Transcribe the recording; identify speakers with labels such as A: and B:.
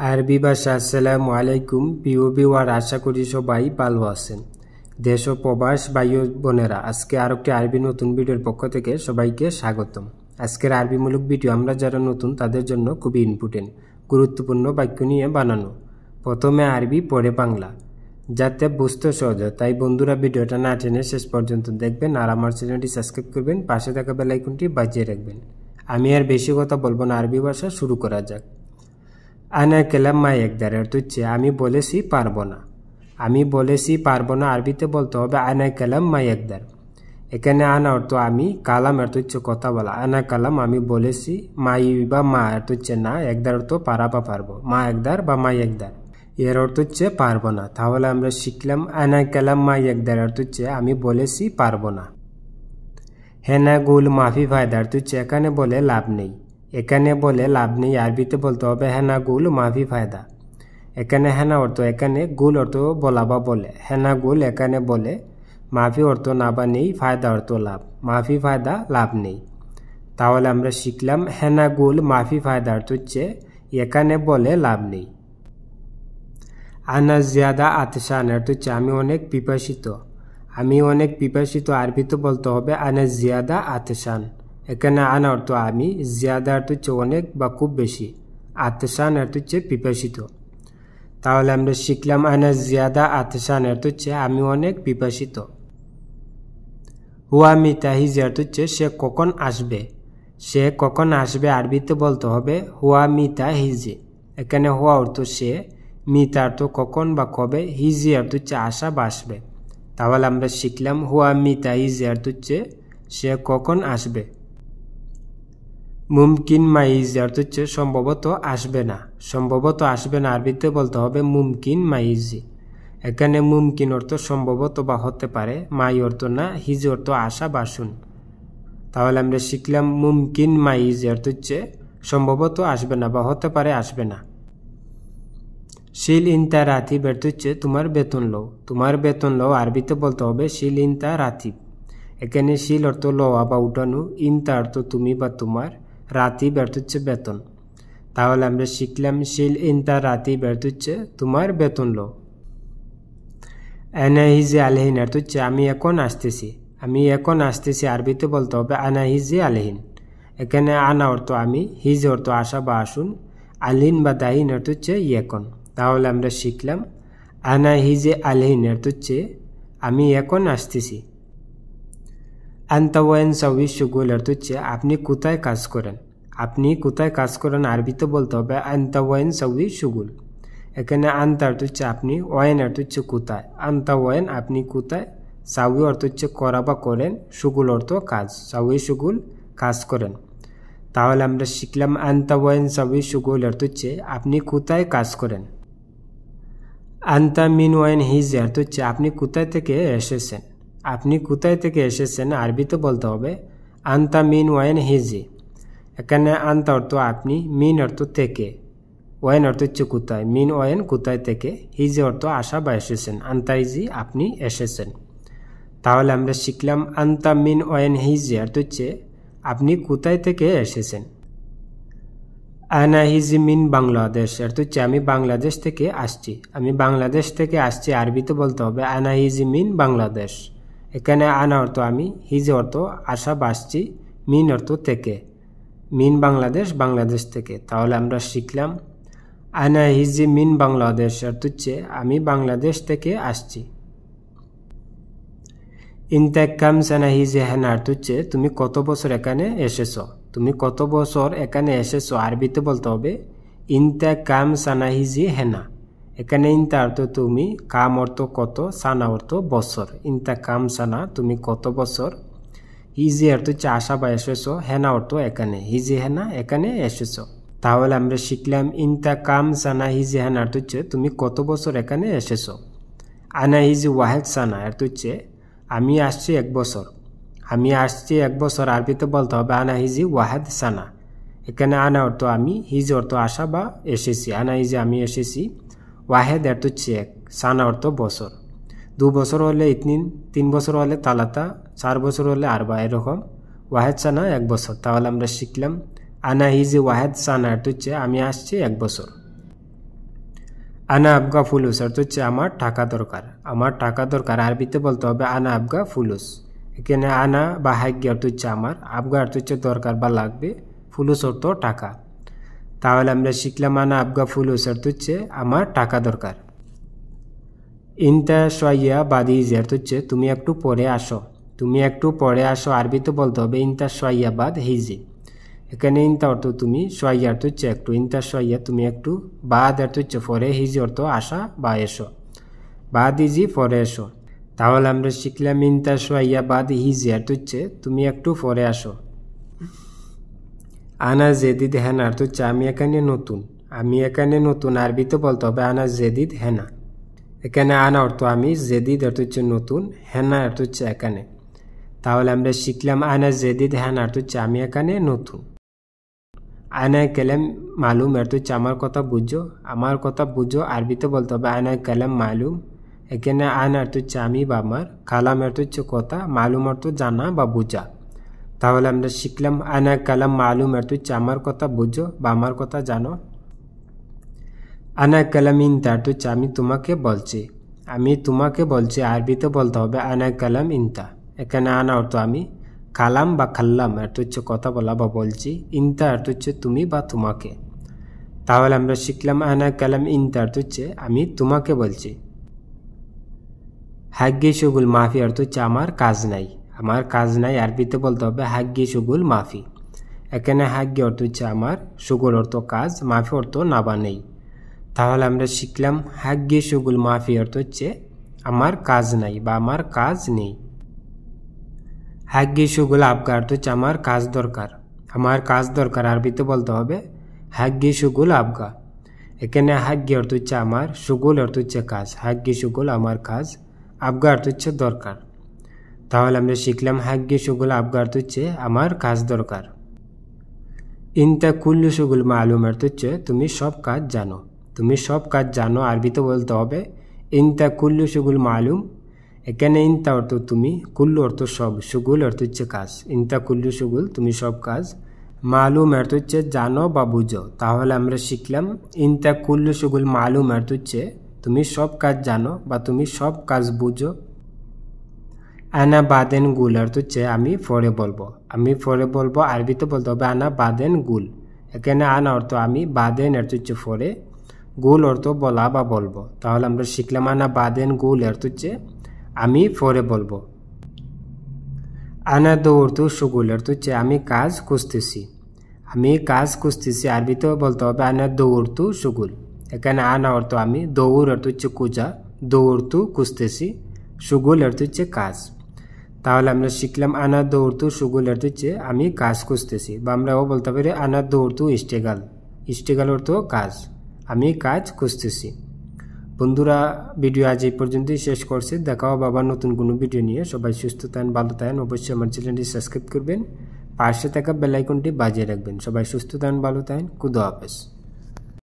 A: আরবি ভাষা আসসালামু আলাইকুম প্রিয় ভিউয়ার, আশা করি সবাই ভালো আছেন। দেশ ও প্রবাস ভাই ও বোনেরা, আজকে আর একটি আরবি নতুন ভিডিওর পক্ষ থেকে সবাইকে স্বাগতম। আজকের আরবিমূলক ভিডিও আমরা যারা নতুন তাদের জন্য খুবই ইম্পর্টেন্ট গুরুত্বপূর্ণ বাক্য নিয়ে বানানো। প্রথমে আরবি, পরে বাংলা, যাতে বুঝতে সহজ হয়। তাই বন্ধুরা ভিডিওটা না টেনে শেষ পর্যন্ত দেখবেন আর আমার চ্যানেলটি সাবস্ক্রাইব করবেন, পাশে থাকা বেল আইকনটি বাজিয়ে রাখবেন। আমি আর বেশি কথা বলবো না, আরবি ভাষা শুরু করা যাক। আনা কেলাম মা একদার অর্থ হচ্ছে আমি বলেছি পারবো না। আমি বলেছি পারবো না আরবিতে বলতে হবে আনা কেলাম মা একদার। এখানে আনা অর্থ আমি, কালাম অর্থ হচ্ছে কথা বলা। আনা কালাম আমি বলেছি, মাই বা মা অর্থ হচ্ছে না, একদার অর্থ পারা বা পারবো। মা একদার বা মাই একদার এর অর্থ হচ্ছে পারবো না। তাহলে আমরা শিখলাম আনা কেলাম মা একদার অর্থ হচ্ছে আমি বলেছি পারবো না। হেনা গুল মাফি ফায়দা অর্থ হচ্ছে এখানে বলে লাভ নেই। এখানে বলে লাভ নেই আরবিতে বলতে হবে হেনা গুল মাফি ফায়দা। এখানে হেনা অর্থ এখানে, গুল অর্থ বলা বা বলে। হেনা গুল এখানে বলে, মাফি অর্থ না বা নেই, ফায়দা অর্থ লাভ। মাফি ফায়দা লাভ নেই। তাহলে আমরা শিখলাম হেনা গুল মাফি ফায়দা অর্থ হচ্ছে এখানে বলে লাভ নেই। আনা জিয়াদা আতশান অর্থ হচ্ছে আমি অনেক পিপাসিত। আমি অনেক পিপাসিত আরবিতে বলতে হবে আনা জিয়াদা আতশান। এখানে আনা অর্থ আমি, জিয়াদা অর্থ হচ্ছে অনেক বা খুব বেশি, আতশান অর্থ হচ্ছে পিপাসিত। তাহলে আমরা শিখলাম আনা জিয়াদা আতশান অর্থ হচ্ছে আমি অনেক পিপাসিত। হুয়া মিতা হিজে অর্থ হচ্ছে সে কখন আসবে। সে কখন আসবে আরবিতে বলতে হবে হুয়া মিতা হিজে। এখানে হুয়া অর্থ সে, মিতা অর্থ কখন বা কবে, হিজি অর্থ হচ্ছে আসা বা আসবে। তাহলে আমরা শিখলাম হুয়া মিতা হিজে অর্থ হচ্ছে সে কখন আসবে। মুমকিন মাইজ অর্থ হচ্ছে সম্ভবত আসবে না। সম্ভবত আসবে না আরবিতে বলতে হবে মুমকিন মাইজি। এখানে মুমকিন অর্থ সম্ভবত বা হতে পারে, মাই অর্থ না, হিজ অর্থ আশা বা শুন। তাহলে আমরা শিখলাম মুমকিন মাইজ অর্থ হচ্ছে সম্ভবত আসবে না বা হতে পারে আসবে না। শিল ইনতা রাতিব অর্থ হচ্ছে তোমার বেতন লও। তোমার বেতন লও আরবিতে বলতে হবে শিল ইনতা রাতিব। এখানে শিল অর্থ লওয়া বা উঠানো, ইনতা অর্থ তুমি বা তোমার, রাতিব অর্থ হচ্ছে বেতন। তাহলে আমরা শিখলাম শিল ইনতা রাতিব অর্থ হচ্ছে তোমার বেতন লও। আনা হিজে আলহিন অর্থ হচ্ছে আমি এখন আসতেছি। আমি এখন আসতেছি আরবিতে বলতে হবে আনা হিজে আলহিন। এখানে আনা অর্থ আমি, হিজ অর্থ আসা বা আসুন, আলহিন বা দাহিন অর্থ হচ্ছে এখন। তাহলে আমরা শিখলাম আনা হিজে আলহিন অর্থ হচ্ছে আমি এখন আসতেছি। আন্তা ওয়ান সাউই শুগুল অর্থ হচ্ছে আপনি কোথায় কাজ করেন। আপনি কোথায় কাজ করেন আরবিতে বলতে হবে আন্তা ওয়ান সাউই শুগুল। এখানে আন্তা অর্থ হচ্ছে আপনি, ওয়ান অর্থ হচ্ছে কোথায়। আন্তা ওয়ান আপনি কোথায়, সাউই অর্থ হচ্ছে করা বা করেন, শুগুল অর্থ কাজ। সাউই শুগুল কাজ করেন। তাহলে আমরা শিখলাম আন্তা ওয়ান সাউই শুগুল অর্থ হচ্ছে আপনি কোথায় কাজ করেন। আন্তা মিন ওয়ান হিজ অর্থ হচ্ছে আপনি কোথায় থেকে এসেছেন। আপনি কোথায় থেকে এসেছেন আরবিতে বলতে হবে আন্তা মিন ওয়ান হিজি। এখানে আন্তা অর্থ আপনি, মিন অর্থ থেকে, ওয়ান অর্থ হচ্ছে কোথায়, মিন ওয়ান কোথায় থেকে, হিজি অর্থ আসা বা এসেছেন, আন্তা হিজি আপনি এসেছেন। তাহলে আমরা শিখলাম আন্তা মিন ওয়ান হিজি অর্থ হচ্ছে আপনি কোথায় থেকে এসেছেন। আনা হিজি মিন বাংলাদেশ অর্থ হচ্ছে আমি বাংলাদেশ থেকে আসছি। আমি বাংলাদেশ থেকে আসছি আরবিতে বলতে হবে আনা হিজি মিন বাংলাদেশ। এখানে আনা অর্থ আমি, হিজ অর্থ আসা বা আসছি, মিন অর্থ থেকে, মিন বাংলাদেশ, বাংলাদেশ থেকে। তাহলে আমরা শিখলাম আনা হিজি মিন বাংলাদেশ অর্থ হচ্ছে আমি বাংলাদেশ থেকে আসছি। ইনতাকাম সানা হিজে হেনা অর্থ হচ্ছে তুমি কত বছর এখানে এসেছো। তুমি কত বছর এখানে এসেছো আরবিতে বলতে হবে ইনতাকাম সানা হিজি হেনা। এখানে ইনতা অর্থ তুমি, কাম অর্থ কত, সানা অর্থ বছর। ইনতা কাম সানা তুমি কত বছর। হিজি অর্থ হচ্ছে আসা বা এসেছো, হেনা অর্থ এখানে, হিজি হেনা এখানে এসেছো। তাহলে আমরা শিখলাম ইনতা কাম সানা হিজি হেনা অর্থ হচ্ছে তুমি কত বছর এখানে এসেছো। আনা হিজি ওয়াহেদ সানা অর্থ হচ্ছে আমি আসছি এক বছর। আমি আসছি এক বছর আরবিতে বলতে হবে আনা হিজি ওয়াহেদ সানা। এখানে আনা অর্থ আমি, হিজ অর্থ আসা বা এসেছি। আনা হিজি আমি এসেছি, ওয়াহেদ অর্থ হচ্ছে এক, সানা অর্থ বছর। 2 বছর হলে ইতনিন, 3 বছর হলে তালাতা, 4 বছর হলে আরবা, এরকম। ওয়াহেদ সানা 1 বছর। তাহলে আমরা শিখলাম আনা হিজি ওয়াহেদ সানা অর্থ হচ্ছে আমি আসছি 1 বছর। আনা আবগা ফুলুস অর্থ হচ্ছে আমার টাকা দরকার। আমার টাকা দরকার আরবিতে বলতে হবে আনা আবগা ফুলুস। এখানে আনা বা হাগ্য অর্থ হচ্ছে আমার, আবগা অর্থ হচ্ছে দরকার বা লাগবে, ফুলুস অর্থ টাকা। তাহলে আমরা শিখলাম আনা আবগা ফুলুস অর্থ হচ্ছে আমার টাকা দরকার। ইনতা শোয়া বাদি ইজি অর্থ হচ্ছে তুমি একটু পরে আসো। তুমি একটু পরে আসো আরবিতে বলতে হবে ইনতা শোয়া বাদ হিজি। এখানে ইনতা অর্থ তুমি, শোয়া অর্থ হচ্ছে একটু, ইনতা শোয়া তুমি একটু, বাদ অর্থ হচ্ছে পরে, হিজি অর্থ আসা বা এসো, বাদ ইজি পরে এসো। তাহলে আমরা শিখলাম ইনতা শোয়া বাদ হিজি অর্থ হচ্ছে তুমি একটু পরে আসো। আনা জেদিদ হেনা অর্থ হচ্ছে আমি এখানে নতুন। আমি এখানে নতুন আরবিতে বলতে হবে আনা জেদিদ হেনা। এখানে আনা অর্থ আমি, জেদিদ অর্থ হচ্ছে নতুন, হেনা অর্থ হচ্ছে এখানে। তাহলে আমরা শিখলাম আনা জেদিদ হেনা অর্থ হচ্ছে আমি এখানে নতুন। আনা কালাম মালুম অর্থ হচ্ছে আমার কথা বুঝো। আমার কথা বুঝো আরবিতে বলতে হবে আনা কালাম মালুম। এখানে আনা অর্থ হচ্ছে আমি বা আমার, কালাম অর্থ হচ্ছে কথা, মালুম অর্থ জানা বা বুঝা। তাহলে আমরা শিখলাম আনা কালাম মালুম অর্থ হচ্ছে আমার কথা বুঝো বা আমার কথা জানো। আনা কালাম ইনতা অর্থ হচ্ছে আমি তোমাকে বলছি। আমি তোমাকে বলছি আরবিতে বলতে হবে আনা কালাম ইনতা। এখানে আনা অর্থ আমি, কালাম বা খাল্লাম অর্থ হচ্ছে কথা বলা বা বলছি, ইনতা অর্থ হচ্ছে তুমি বা তোমাকে। তাহলে আমরা শিখলাম আনা কালাম ইনতা অর্থ হচ্ছে আমি তোমাকে বলছি। হাগ্গি শুগুল মাফি অর্থ হচ্ছে আমার কাজ নাই। আমার কাজ নাই আরবিতে বলতে হবে হাগ্গি শুগুল মাফি। এখানে হাগ্গি অর্থ হচ্ছে আমার, শুগুল অর্থ কাজ, মাফি অর্থ না বা নেই। তাহলে আমরা শিখলাম হাগ্গি শুগুল মাফি অর্থ হচ্ছে আমার কাজ নাই বা আমার কাজ নেই। হাগ্গি শুগুল আবগা অর্থ হচ্ছে আমার কাজ দরকার। আমার কাজ দরকার আরবিতে বলতে হবে হাগ্গি শুগুল আবগা। এখানে হাগ্গি অর্থ হচ্ছে আমার, শুগুল অর্থ হচ্ছে কাজ, হাগ্গি শুগুল আমার কাজ, আবগা অর্থ হচ্ছে দরকার। তাহলে আমরা শিখলাম হাগ্গি শুগুল আবগা অর্থ হচ্ছে আমার কাজ দরকার। ইনতা কুল্লু শুগুল মালুম অর্থ হচ্ছে তুমি সব কাজ জানো। তুমি সব কাজ জানো আরবিতে বলতে হবে ইনতা কুল্লু শুগুল মালুম। এখানে ইনতা অর্থ তুমি, কুল্লু অর্থ সব, শুগুল অর্থ হচ্ছে কাজ। ইনতা কুল্লু শুগুল তুমি সব কাজ, মালুম অর্থ হচ্ছে জানো বা বুঝো। তাহলে আমরা শিখলাম ইনতা কুল্লু শুগুল মালুম অর্থ হচ্ছে তুমি সব কাজ জানো বা তুমি সব কাজ বুঝো। আনা বাদেন গুল অর্থ হচ্ছে আমি পরে বলবো। আমি পরে বলবো আরবিতে বলতে হবে আনা বাদেন গুল। এখানে আনা অর্থ আমি, বাদেন অর্থ হচ্ছে পরে, গুল অর্থ বলা বা বলবো। তাহলে আমরা শিখলাম আনা বাদেন গুল অর্থ হচ্ছে আমি পরে বলবো। আনা দৌড়তু শুগুল অর্থ হচ্ছে আমি কাজ খুঁজতেছি। আমি কাজ খুঁজতেছি আরবিতে বলতে হবে আনা দৌড়তু শুগুল। এখানে আনা অর্থ আমি, দৌড় অর্থ হচ্ছে খুঁজা, দৌড়তু খুঁজতেছি, শুগুল অর্থ হচ্ছে কাজ। তাহলে আমরা শিখলাম আনা দৌড়তু শুগুল অর্থ হচ্ছে আমি কাজ খুঁজতেছি, বা আমরাও বলতে পারি আনা দৌড়তু ইস্টেগাল। ইস্টেগাল অর্থ কাজ, আমি কাজ খুঁজতেছি। বন্ধুরা, ভিডিও আজ এই পর্যন্তই শেষ করছি। দেখা হবে আবার নতুন কোনো ভিডিও নিয়ে। সবাই সুস্থ থাকেন, ভালো থাকেন। অবশ্যই আমার চ্যানেলটি সাবস্ক্রাইব করবেন, পাশে থাকা বেল আইকনটি বাজিয়ে রাখবেন। সবাই সুস্থ থাকেন, ভালো থাকেন। খুদা হাফেজ।